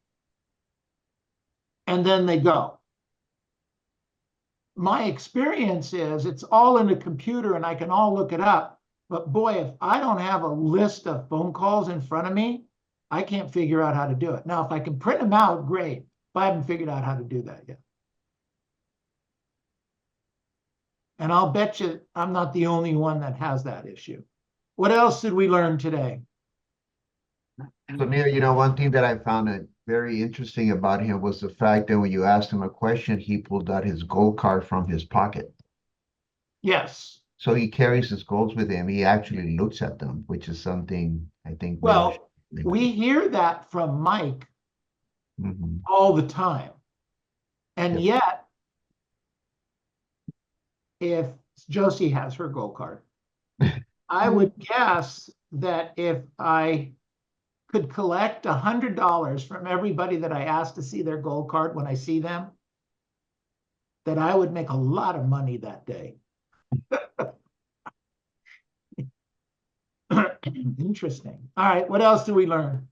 and then they go. My experience is it's all in a computer and I can all look it up. But boy, if I don't have a list of phone calls in front of me, I can't figure out how to do it. Now, if I can print them out, great. But I haven't figured out how to do that yet. And I'll bet you I'm not the only one that has that issue. What else did we learn today? So Neil, you know, one thing that I found very interesting about him was the fact that when you asked him a question, he pulled out his gold card from his pocket. Yes. So he carries his goals with him. He actually looks at them, which is something I think. Well, we hear that from Mike all the time. And yet, if Josie has her gold card, I would guess that if I could collect $100 from everybody that I asked to see their gold card when I see them, that I would make a lot of money that day. Interesting. All right, what else do we learn?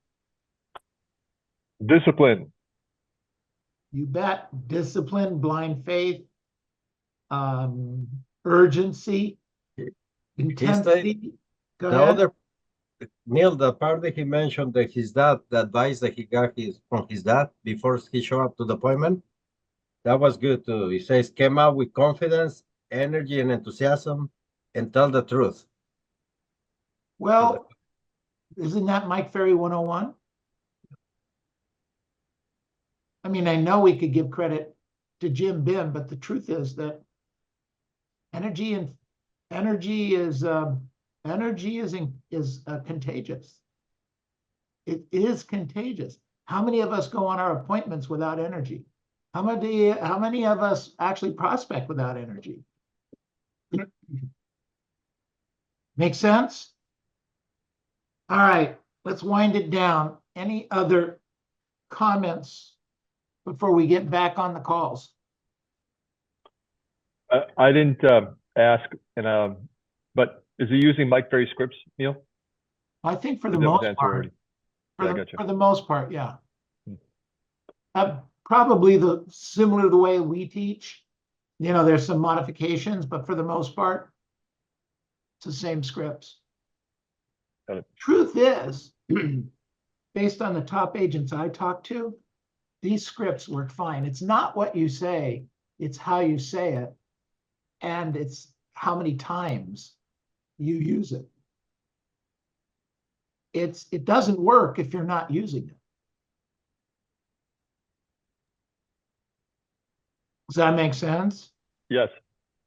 Discipline. You bet. Discipline, blind faith, urgency, intensity. Go The ahead. other, Neil, the part that he mentioned that his dad, the advice that he got from his dad before he showed up to the appointment, that was good too. He says, came out with confidence, energy, and enthusiasm, and tell the truth. Well, isn't that Mike Ferry 101? I mean, I know we could give credit to Jim Bim, but the truth is that energy is contagious. It is contagious. How many of us go on our appointments without energy? How many of us actually prospect without energy? Make sense? All right, let's wind it down. Any other comments before we get back on the calls? I didn't ask, but is he using Mike Ferry scripts, Neil? I think for the That was most answered part. already. Yeah, I gotcha. For the most part, yeah. Probably similar to the way we teach. You know, there's some modifications, but for the most part, it's the same scripts. Got it. Truth is, based on the top agents I talk to, these scripts work fine. It's not what you say, it's how you say it, and it's how many times you use it. It doesn't work if you're not using it. Does that make sense? Yes.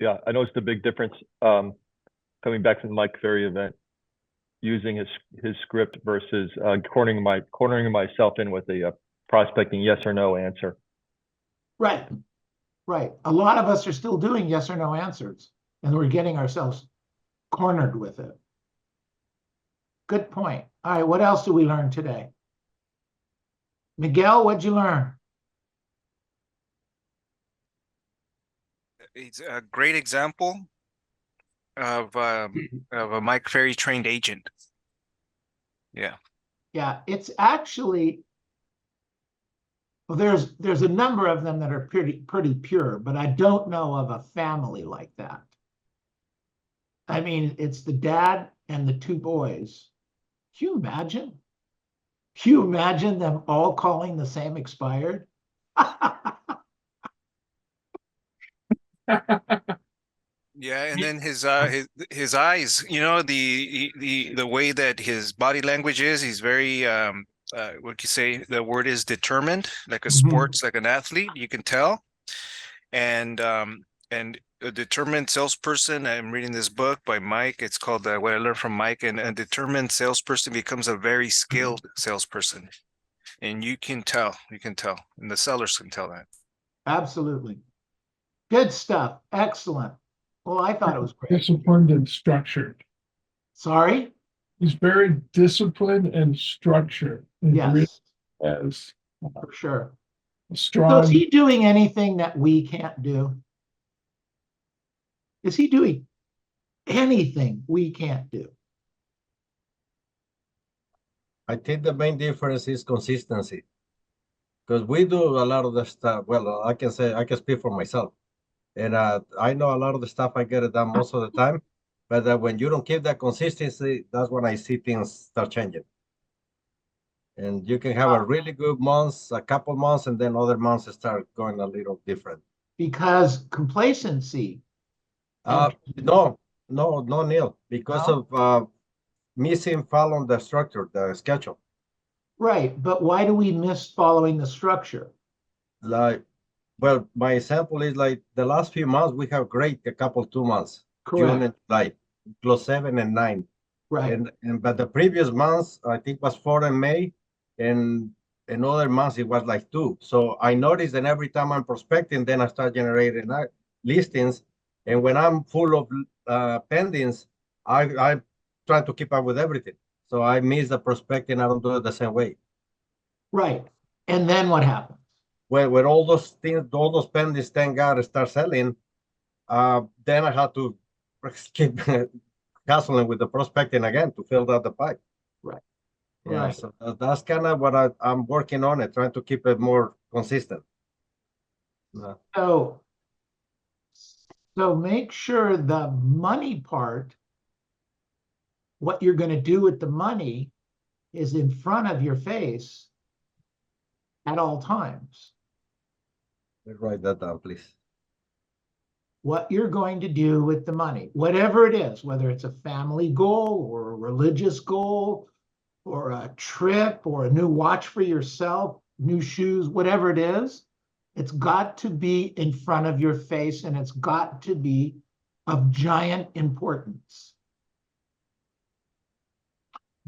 Yeah, I noticed a big difference coming back from the Mike Ferry event, using his script versus cornering myself in with a prospecting yes or no answer. Right. Right. A lot of us are still doing yes or no answers, and we're getting ourselves cornered with it. Good point. All right, what else did we learn today? Miguel, what'd you learn? It's a great example of a Mike Ferry trained agent. Yeah. Yeah, it's actually, well, there's a number of them that are pretty pure, but I don't know of a family like that. I mean, it's the dad and the two boys. Can you imagine? Can you imagine them all calling the same expired? Yeah, and then his eyes, you know, the way that his body language is, he's very what you say, the word is determined, like a sports, like an athlete, you can tell. And a determined salesperson, I'm reading this book by Mike, it's called What I Learned from Mike, and a determined salesperson becomes a very skilled salesperson. And you can tell, and the sellers can tell that. Absolutely. Good stuff. Excellent. Well, I thought it was great. Disciplined and structured. Sorry? He's very disciplined and structured. He really Yes, has for sure. a So is strong. he doing anything that we can't do? Is he doing anything we can't do? I think the main difference is consistency. Because we do a lot of the stuff. Well, I can speak for myself. And I know a lot of the stuff I get it done most of the time. But when you don't keep that consistency, that's when I see things start changing. And you can have a really good months, a couple months, and then other months start going a little different. Because complacency. No, Neil, because No? of missing following the structure, the schedule. Right, but why do we miss following the structure? Like, well, my example is like the last few months we have great a couple 2 months, June Correct, and July, +7 and 9. right, And but the previous months I think was 4 in May, and another month it was like 2. So I noticed that every time I'm prospecting, then I start generating listings, and when I'm full of pendings, I try to keep up with everything. So I miss the prospecting. I don't do it the same way. right. And then what happens? When all those things, all those pendings, thank God, start selling, then I have to keep hustling with the prospecting again to fill out the pipe. Right. Yeah, Right. so that's kind of what I'm working on it, trying to keep it more consistent. So make sure the money part, what you're going to do with the money, is in front of your face at all times. Write that down, please. What you're going to do with the money, whatever it is, whether it's a family goal or a religious goal or a trip or a new watch for yourself, new shoes, whatever it is, it's got to be in front of your face and it's got to be of giant importance.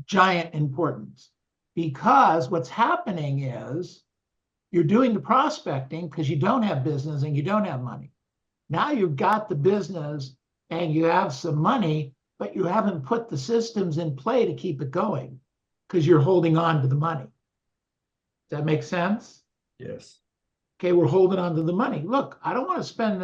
Giant importance. Because what's happening is you're doing the prospecting because you don't have business and you don't have money. Now you've got the business and you have some money, but you haven't put the systems in play to keep it going because you're holding on to the money. Does that make sense? Yes. Okay, we're holding on to the money. Look, I don't want to spend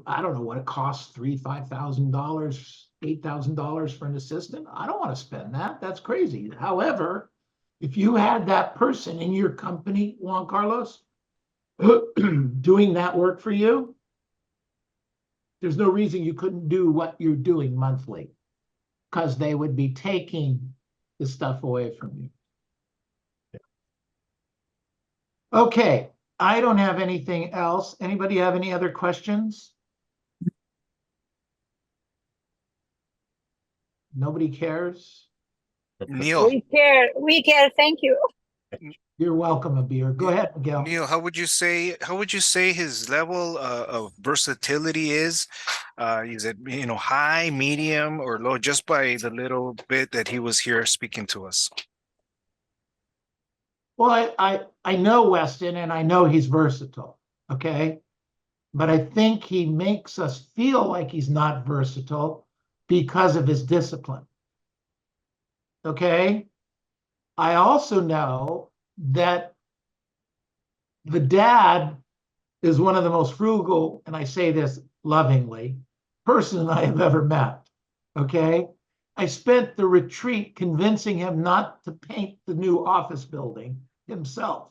I don't know what it costs, $3,000, $5,000, $8,000 for an assistant. I don't want to spend that. That's crazy. However, if you had that person in your company, Juan Carlos, doing that work for you, there's no reason you couldn't do what you're doing monthly because they would be taking the stuff away from you. Okay, I don't have anything else. Anybody have any other questions? Nobody cares? Neil, We care. Thank you. You're welcome, Abir. Go ahead, Miguel. Neil, how would you say his level of versatility is? Is it, high, medium, or low, just by the little bit that he was here speaking to us? Well, I know Weston and I know he's versatile, okay? But I think he makes us feel like he's not versatile because of his discipline. Okay? I also know that the dad is one of the most frugal, and I say this lovingly, person I have ever met. Okay? I spent the retreat convincing him not to paint the new office building himself.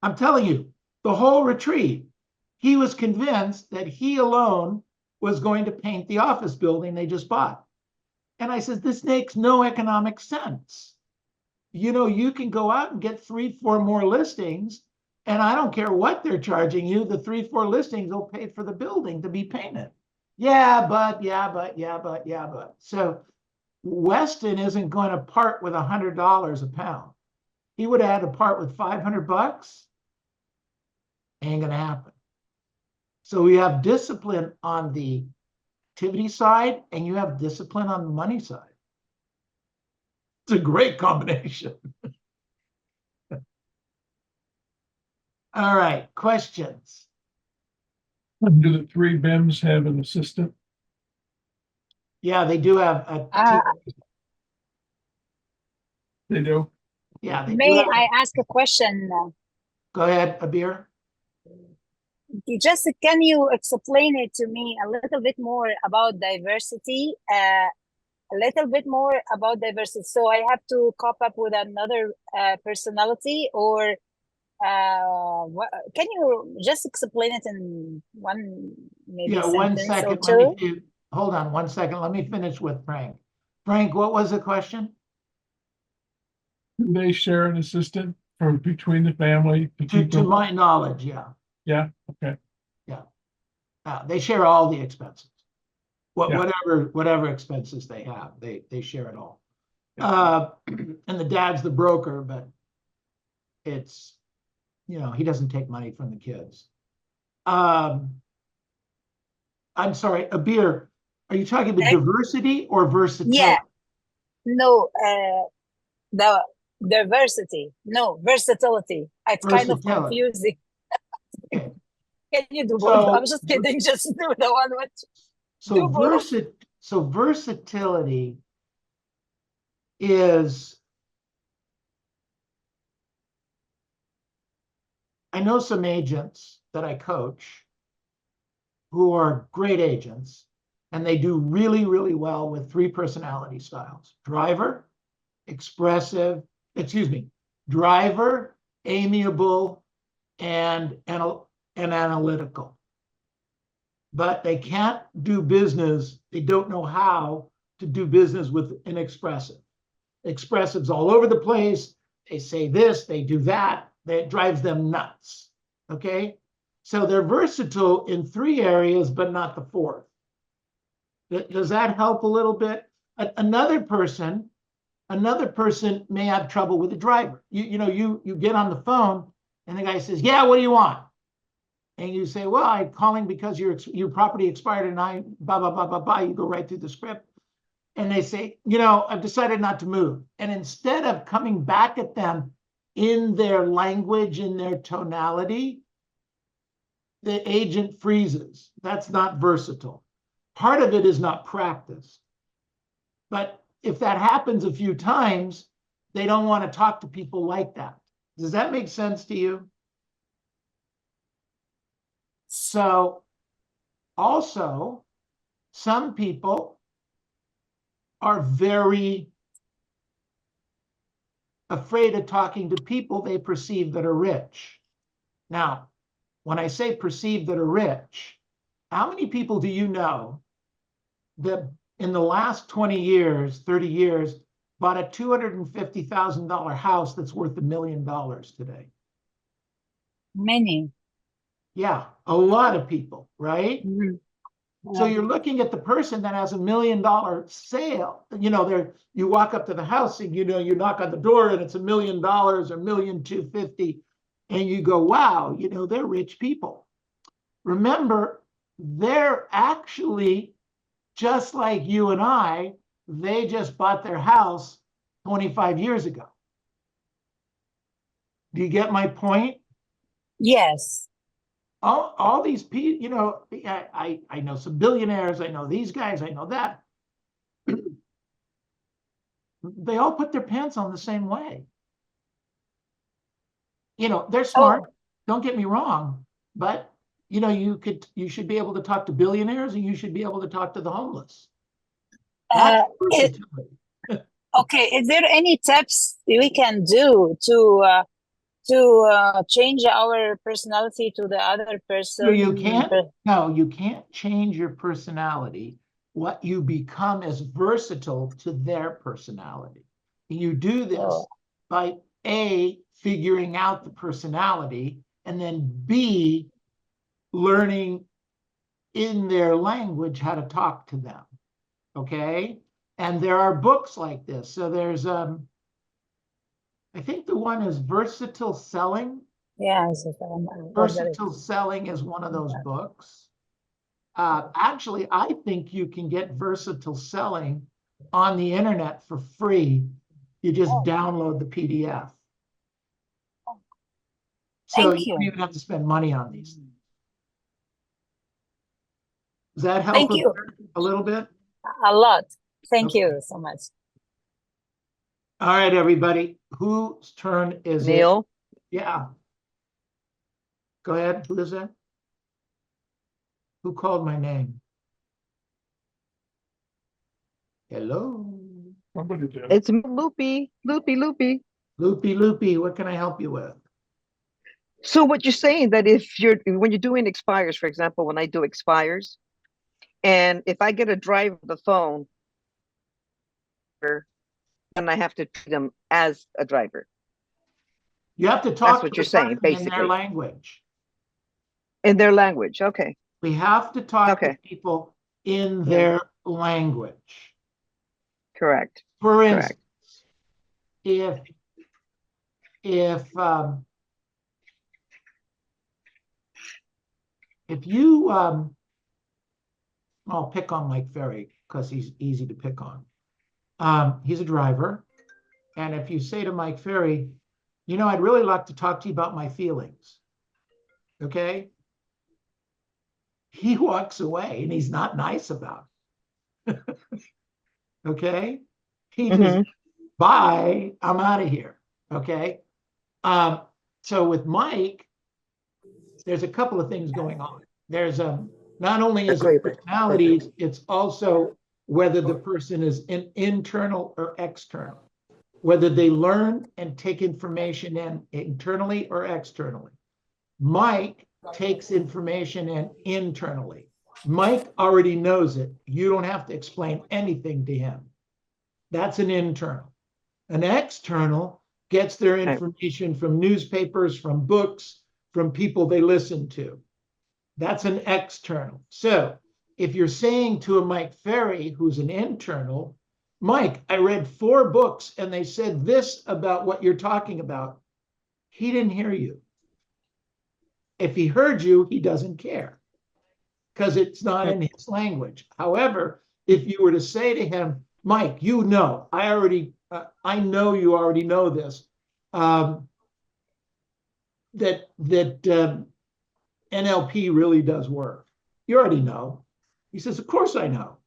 I'm telling you, the whole retreat, he was convinced that he alone was going to paint the office building they just bought. And I said, this makes no economic sense. You can go out and get 3-4 more listings, and I don't care what they're charging you, the 3-4 listings will pay for the building to be painted. Yeah, but. So Weston isn't going to part with $100 a pound. He would have had to part with $500. Ain't gonna happen. So we have discipline on the activity side and you have discipline on the money side. It's a great combination. All right, questions? Do the 3 BIMs have an assistant? Yeah, they do have a They do. yeah, they do May have I ask a question? Go ahead, Abir. Can you explain it to me a little bit more about diversity? A little bit more about diversity. So I have to cop up with another personality, or can you just explain it in one maybe Yeah, one sentence or second. Let me two? do, hold on 1 second. Let me finish with Frank. Frank, what was the question? Do they share an assistant from between the family to keep To them? my knowledge, yeah. Yeah, okay. They share all the expenses. Yeah. Whatever expenses they have, they share it all. Yeah. And the dad's the broker, but it's, he doesn't take money from the kids. I'm sorry, Abir, are you talking about diversity or versatility? Yeah. No, the diversity. No, versatility. It's kind of Versatility. confusing. Okay. Can you do both? So- I'm just kidding. Just do the one with So do both. versatility is, I know some agents that I coach who are great agents, and they do really, really well with 3 personality styles: driver, driver, amiable, and analytical. But they can't do business. They don't know how to do business with an expressive. Expressives all over the place. They say this, they do that. That drives them nuts. Okay? So they're versatile in 3 areas, but not the 4th. Does that help a little bit? Another person may have trouble with the driver. You get on the phone and the guy says, "Yeah, what do you want?" And you say, "Well, I'm calling because your property expired and I blah, blah, blah, blah, blah." You go right through the script. And they say, "I've decided not to move." And instead of coming back at them in their language, in their tonality, the agent freezes. That's not versatile. Part of it is not practice. But if that happens a few times, they don't want to talk to people like that. Does that make sense to you? So also, some people are very afraid of talking to people they perceive that are rich. Now, when I say perceive that are rich, how many people do you know that in the last 20 years, 30 years, bought a $250,000 house that's worth $1 million today? Many. Yeah, a lot of people, right? Mhm. So you're looking at the person that has $1 million sale. You walk up to the house and you knock on the door and it's $1 million or $1,250,000, and you go, "Wow, they're rich people." Remember, they're actually just like you and I. They just bought their house 25 years ago. Do you get my point? Yes. All these people, I know some billionaires, I know these guys, I know that. They all put their pants on the same way. They're smart, don't get me wrong, but you should be able to talk to billionaires and you should be able to talk to the homeless. That's versatility. Okay, is there any tips we can do to change our personality to the other person? So you can't change your personality. What you become is versatile to their personality. You do this by A, figuring out the personality, and then B, learning in their language how to talk to them. Okay? And there are books like this. So there's I think the one is Versatile Selling. Yeah, Versatile Selling is one of those books. Actually, I think you can get Versatile Selling on the internet for free. You just download the PDF. So you don't even have to spend money on these things. Does that help a little bit? A lot. Thank Okay. you so much. All right, everybody, whose turn is it? Neil, Yeah. Go ahead, who is that? Who called my name? Hello? Somebody did. it's me, Loopy. Loopy, Loopy, what can I help you with? So what you're saying that if when you're doing expires, for example, when I do expires, and if I get a drive of the phone, and I have to treat them as a driver. You have to talk what to you're the saying, person in their basically. language. In their language, okay. We have to talk to Okay. people in Yeah. their language. Correct. For Correct. instance, if you I'll pick on Mike Ferry because he's easy to pick on. He's a driver, and if you say to Mike Ferry, you know, I'd really like to talk to you about my feelings. Okay? He walks away and he's not nice about it. Okay? He just, bye, I'm out of here. Okay? So with Mike, there's a couple of things going on. There's not only is it personalities, it's also whether the person is internal or external, whether they learn and take information in internally or externally. Mike takes information in internally. Mike already knows it. You don't have to explain anything to him. That's an internal. An external gets their information from newspapers, from books, from people they listen to. That's an external. So if you're saying to a Mike Ferry, who's an internal, Mike, I read 4 books and they said this about what you're talking about, he didn't hear you. If he heard you, he doesn't care because it's not in his language. However, if you were to say to him, Mike, you know, I know you already know this, that NLP really does work. You already know. He says, of course I know.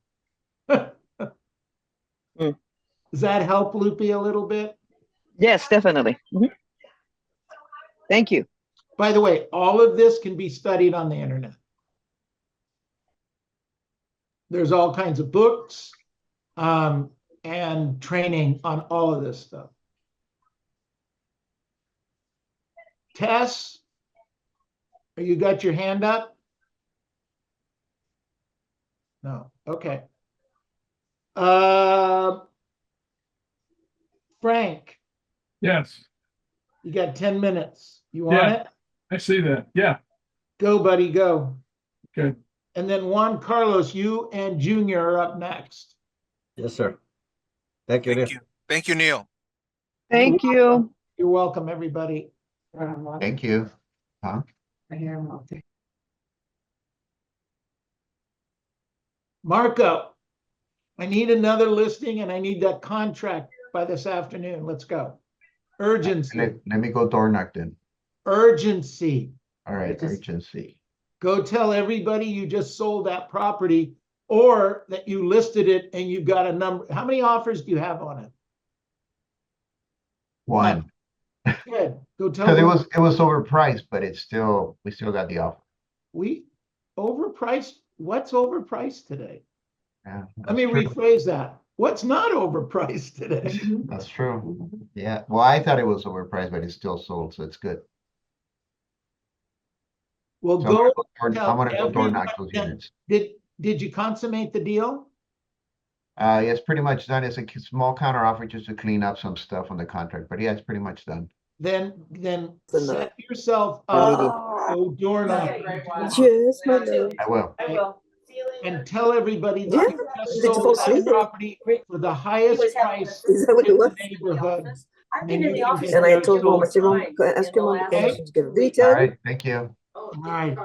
Does that help Loopy a little bit? Yes, definitely. Thank you. By the way, all of this can be studied on the internet. There's all kinds of books and training on all of this stuff. Tess, you got your hand up? No, okay. Frank. Yes. You got 10 minutes. You want it? I see that. Yeah. Go, buddy, go. Okay. And then Juan Carlos, you and Junior are up next. Yes, sir. Thank you. Thank you. Thank you, Neil. Thank you. You're welcome, everybody. Thank you. Huh? Marco, I need another listing and I need that contract by this afternoon. Let's go. Urgency. Let me go door knock then. Urgency. All right, urgency. Go tell everybody you just sold that property or that you listed it and you got a number. How many offers do you have on it? 1. Good. Go tell Because them. it was overpriced, but we still got the offer. We overpriced. What's overpriced today? Yeah, Let me that's true. rephrase that. What's not overpriced today? That's true. Yeah. Well, I thought it was overpriced, but it's still sold, so it's good. Well, So go. I'm gonna go door knock those units. Did you consummate the deal? Yeah, it's pretty much done. It's a small counter offer just to clean up some stuff on the contract, but yeah, it's pretty much done. Then set yourself up. Go door knocking. Yes, my love. I will. I will. And tell everybody Yeah. that you just Did you fall sold that asleep? property for the highest price Is that what it in the was? neighborhood. I've been in the office And I since told you him, I said, sold. ask him on the Okay. questions. Did he All tell you? right, thank you. All right.